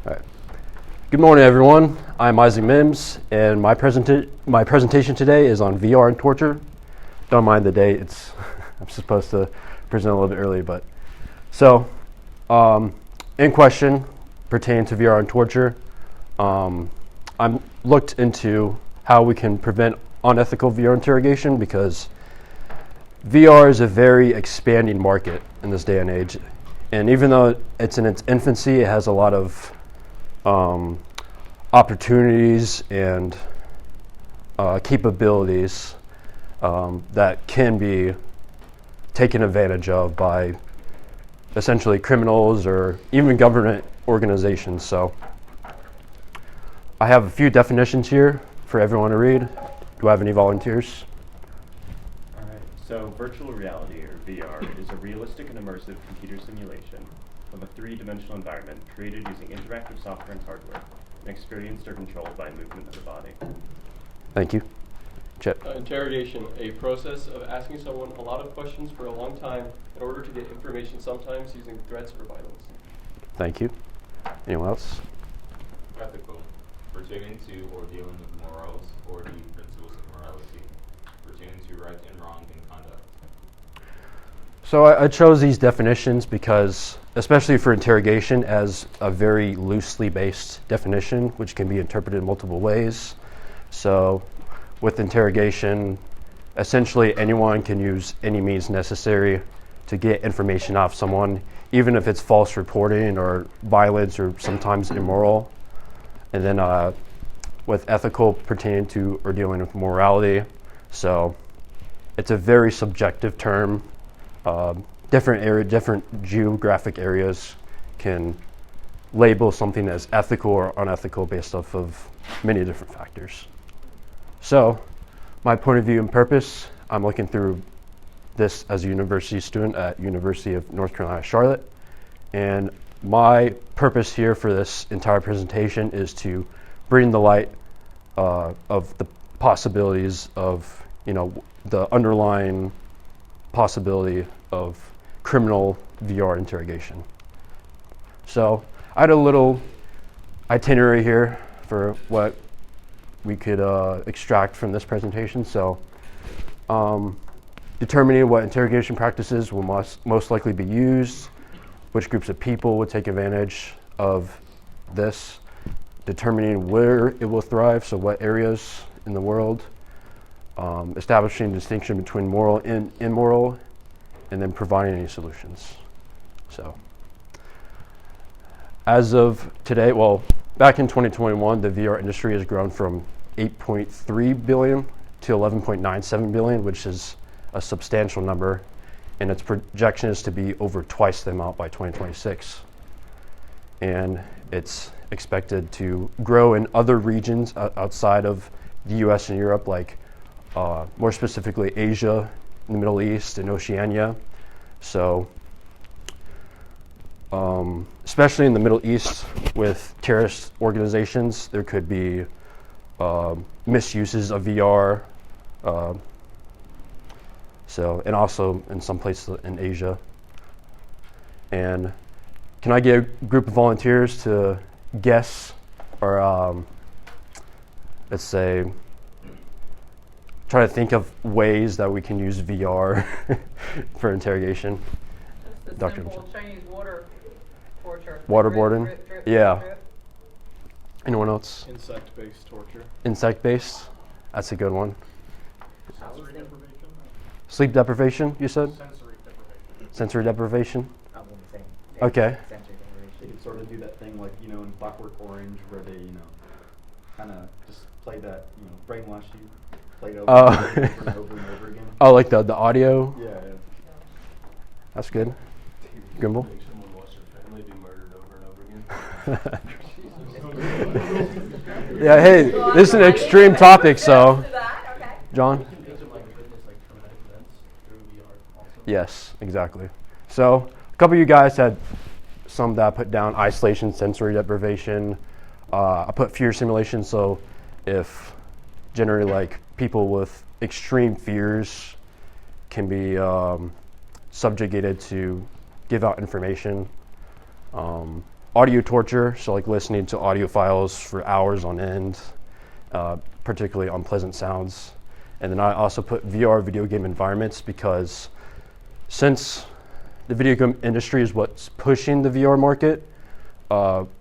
All right. Good morning, everyone. I'm Isaac Mims, and my presentation today is on VR and torture. Don't mind the date; it's I'm supposed to present a little bit early, but so in question pertaining to VR and torture, I'm looked into how we can prevent unethical VR interrogation because VR is a very expanding market in this day and age. And even though it's in its infancy, it has a lot of opportunities and capabilities that can be taken advantage of by essentially criminals or even government organizations. So I have a few definitions here for everyone to read. Do I have any volunteers? So virtual reality, or VR, is a realistic and immersive computer simulation of a three-dimensional environment created using interactive software and hardware and experienced or controlled by movement of the body. Thank you. Chip. Interrogation, a process of asking someone a lot of questions for a long time in order to get information, sometimes using threats or violence. Thank you. Anyone else? Ethical, pertaining to or dealing with morals or the principles of morality, pertaining to right and wrong in conduct. So I chose these definitions because, especially for interrogation, as a very loosely based definition, which can be interpreted in multiple ways. So with interrogation, essentially anyone can use any means necessary to get information off someone, even if it's false reporting or violence or sometimes immoral. And then with ethical, pertaining to or dealing with morality. So it's a very subjective term. Different geographic areas can label something as ethical or unethical based off of many different factors. So my point of view and purpose, I'm looking through this as a university student at University of North Carolina, Charlotte. And my purpose here for this entire presentation is to bring the light of the possibilities of, the underlying possibility of criminal VR interrogation. So I had a little itinerary here for what we could extract from this presentation. So determining what interrogation practices will most likely be used, which groups of people would take advantage of this, determining where it will thrive, so what areas in the world, establishing distinction between moral and immoral, and then providing any solutions. So as of today, back in 2021, the VR industry has grown from 8.3 billion to 11.97 billion, which is a substantial number, and its projection is to be over twice the amount by 2026. And it's expected to grow in other regions outside of the US and Europe, like more specifically Asia, the Middle East, and Oceania. So especially in the Middle East with terrorist organizations, there could be misuses of VR. And also in some places in Asia. And can I get a group of volunteers to guess or let's say try to think of ways that we can use VR for interrogation? Just the Dr. simple Chinese water torture. Waterboarding? Drip, drip, Yeah. drip. Anyone else? Insect-based torture. Insect-based? That's a good one. Sensory deprivation? Sleep deprivation, you said? Sensory deprivation. Sensory deprivation? I'm on the same. Okay. Sensory They deprivation. could sort of do that thing like, in Clockwork Orange where they, kind of just play that, brainwash you, play it over, Oh. and over and over again. Oh, like the audio? Yeah. That's good. Grimble? Make someone watch their family be murdered over and over again. Yeah, hey, this is an extreme topic, so. Okay. John? Things like witness like traumatic events through VR also. Yes, exactly. So a couple of you guys had some that I put down: isolation, sensory deprivation. I put fear simulation, so if generally like people with extreme fears can be subjugated to give out information. audio torture, so like listening to audio files for hours on end, particularly unpleasant sounds. And then I also put VR video game environments because since the video game industry is what's pushing the VR market,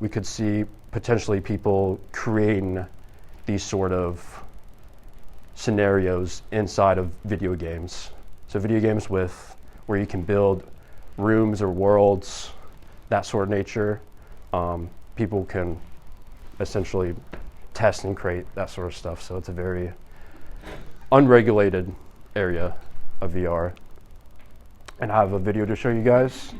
we could see potentially people creating these sort of scenarios inside of video games. So video games where you can build rooms or worlds, that sort of nature. People can essentially test and create that sort of stuff. So it's a very unregulated area of VR. And I have a video to show you guys.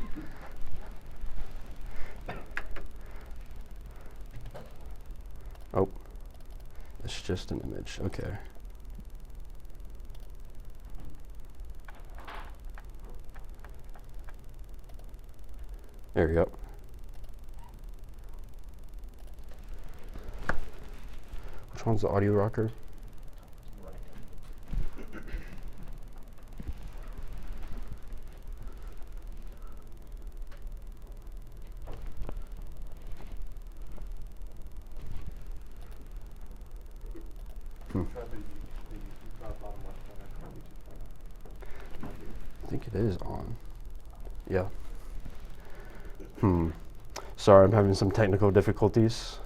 Oh, it's just an image. Okay. There we go. Which one's the audio rocker? I think it is on. Yeah. Sorry, I'm having some technical difficulties.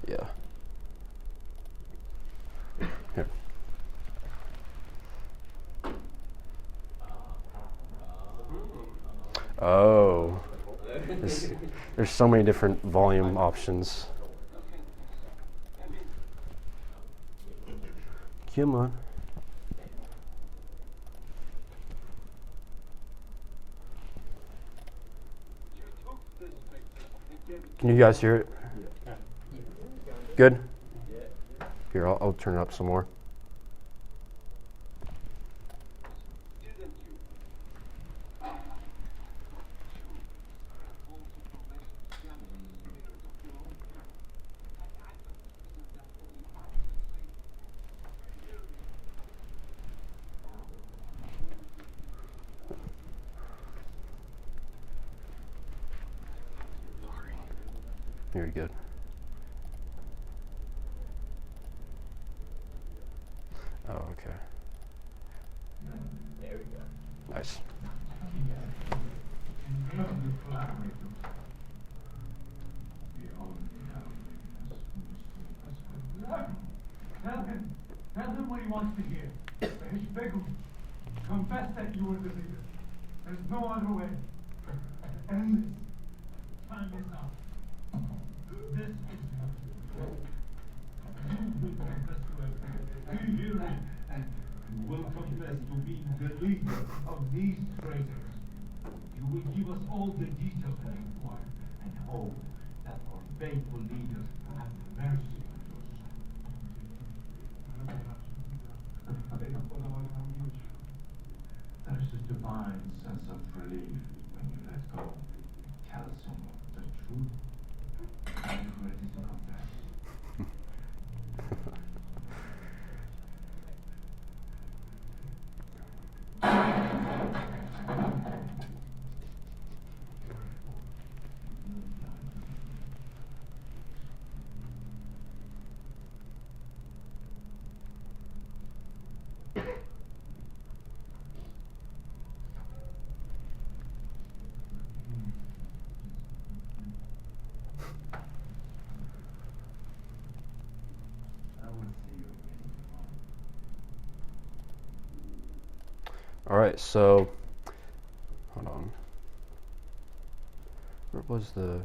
Yeah. Here. Oh. There's so many different volume options. Come on. Can you guys hear it? Good? Here, I'll turn it up some more. Very good. Oh, okay. There we go. Nice. Tell him what he wants to hear. Confess that you were the leader. There's no other way. End this. Time is up. This is you will confess to everything. You hear me? And you will confess to being the leader of these traitors. You will give us all the details we require and hope that our faithful leaders have mercy on your side. There's a divine sense of relief when you let go. Tell someone the truth. Are you ready to confess? All right, so hold on. Where was the?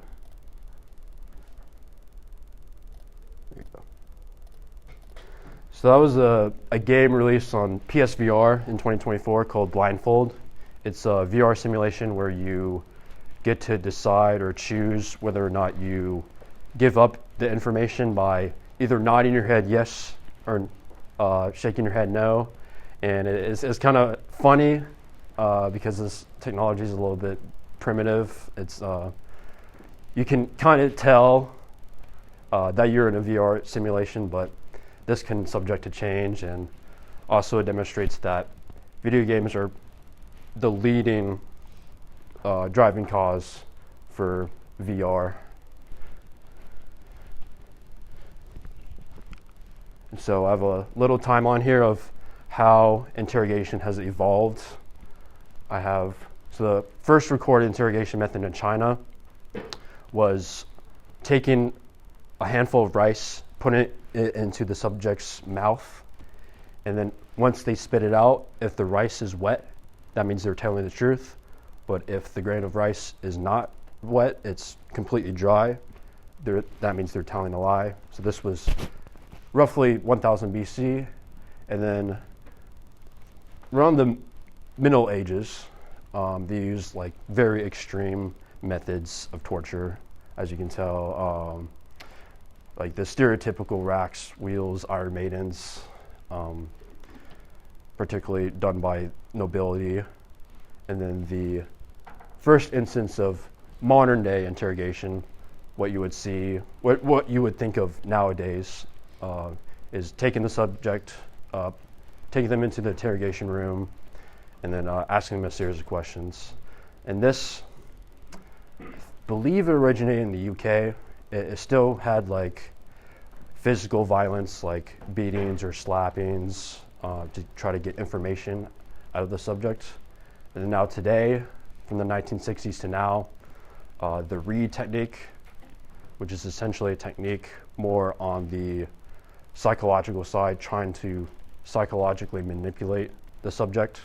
There you go. So that was a game released on PSVR in 2024 called Blindfold. It's a VR simulation where you get to decide or choose whether or not you give up the information by either nodding your head yes or shaking your head no. And it's kind of funny because this technology is a little bit primitive. It's you can kind of tell that you're in a VR simulation, but this can subject to change. And also it demonstrates that video games are the leading driving cause for VR. And so I have a little timeline here of how interrogation has evolved. So the first recorded interrogation method in China was taking a handful of rice, putting it into the subject's mouth, and then once they spit it out, if the rice is wet, that means they're telling the truth. But if the grain of rice is not wet, it's completely dry, that means they're telling a lie. So this was roughly 1000 BC, and then around the Middle Ages, they used like very extreme methods of torture, as you can tell, like the stereotypical racks, wheels, Iron Maidens, particularly done by nobility. And then the first instance of modern day interrogation, what you would see, what you would think of nowadays, is taking the subject, taking them into the interrogation room, and then asking them a series of questions. And this, I believe it originated in the UK. It still had like physical violence, like beatings or slappings, to try to get information out of the subject. And then now today, from the 1960s to now, the Reed technique, which is essentially a technique more on the psychological side, trying to psychologically manipulate the subject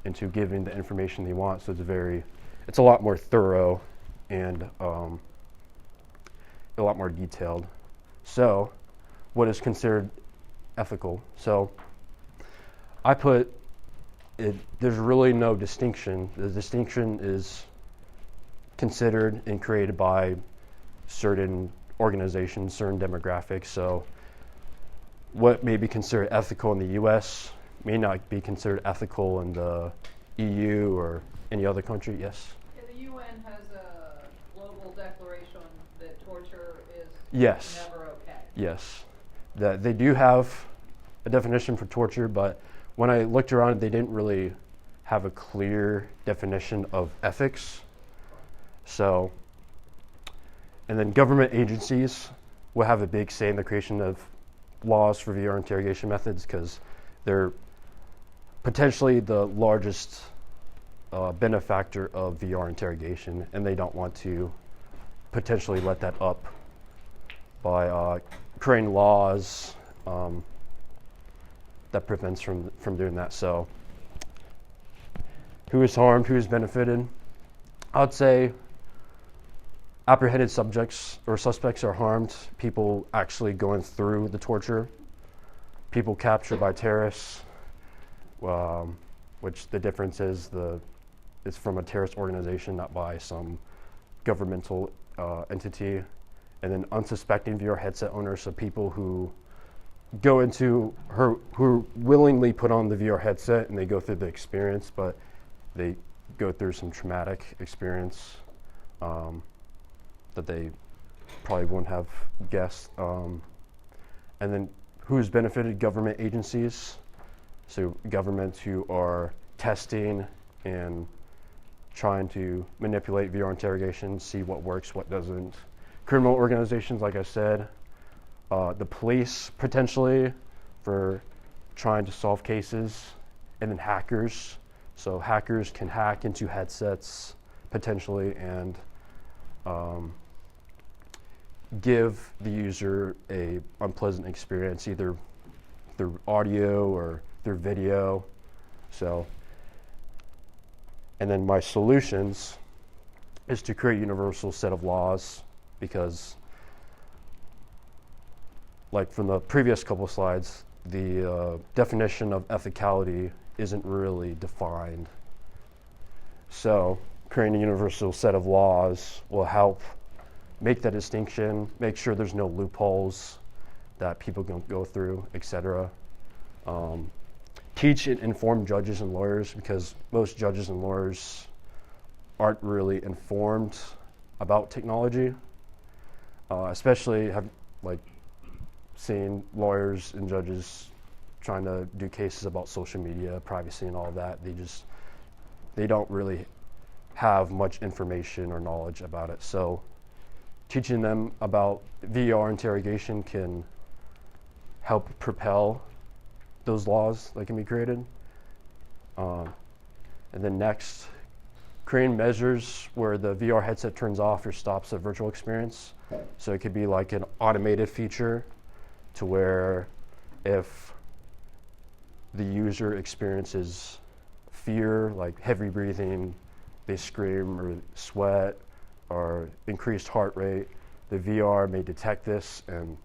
into giving the information they want. So it's a lot more thorough and a lot more detailed. So, what is considered ethical? So, I put it, there's really no distinction. The distinction is considered and created by certain organizations, certain demographics. So, what may be considered ethical in the US may not be considered ethical in the EU or any other country. Yes? Yeah, the UN has a global declaration that torture is Yes. never okay. Yes. That they do have a definition for torture, but when I looked around, they didn't really have a clear definition of ethics. So, and then government agencies will have a big say in the creation of laws for VR interrogation methods because they're potentially the largest benefactor of VR interrogation, and they don't want to potentially let that up by creating laws that prevents from doing that. So, who is harmed? Who is benefited? I would say apprehended subjects or suspects are harmed. People actually going through the torture. People captured by terrorists, which the difference is it's from a terrorist organization, not by some governmental entity. And then unsuspecting VR headset owners, so people who who willingly put on the VR headset and they go through the experience, but they go through some traumatic experience that they probably wouldn't have guessed. And then who's benefited? Government agencies. So governments who are testing and trying to manipulate VR interrogation, see what works, what doesn't. Criminal organizations, like I said. The police, potentially, for trying to solve cases. And then hackers. So hackers can hack into headsets, potentially, and give the user a unpleasant experience, either through audio or through video. So, and then my solutions is to create a universal set of laws, because like from the previous couple of slides, the definition of ethicality isn't really defined. So creating a universal set of laws will help make that distinction, make sure there's no loopholes that people can go through, etc. Teach and inform judges and lawyers, because most judges and lawyers aren't really informed about technology, especially seeing lawyers and judges trying to do cases about social media, privacy and all that. they don't really have much information or knowledge about it. So teaching them about VR interrogation can help propel those laws that can be created. And then next, creating measures where the VR headset turns off or stops a virtual experience. So it could be like an automated feature to where if the user experiences fear, like heavy breathing, they scream or sweat or increased heart rate, the VR may detect this and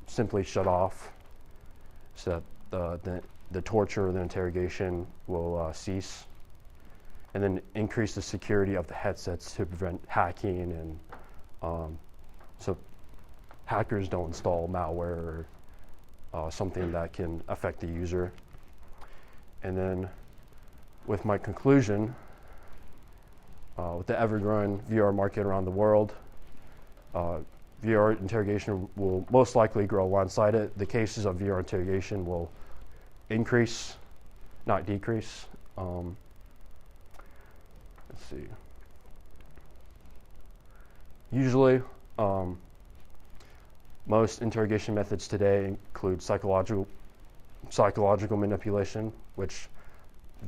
simply shut off so that the torture or the interrogation will cease. And then increase the security of the headsets to prevent hacking and so hackers don't install malware or something that can affect the user. And then with my conclusion, with the ever-growing VR market around the world, VR interrogation will most likely grow alongside it. The cases of VR interrogation will increase, not decrease. Let's see. Usually, most interrogation methods today include psychological manipulation, which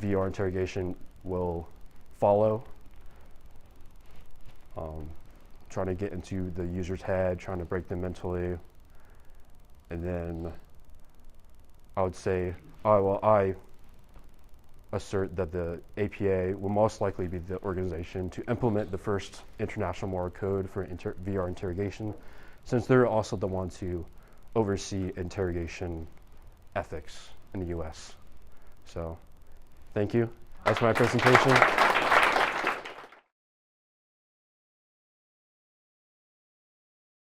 VR interrogation will follow. Trying to get into the user's head, trying to break them mentally. And then I would say, I assert that the APA will most likely be the organization to implement the first international moral code for VR interrogation, since they're also the ones who oversee interrogation ethics in the US. So, thank you. That's my presentation.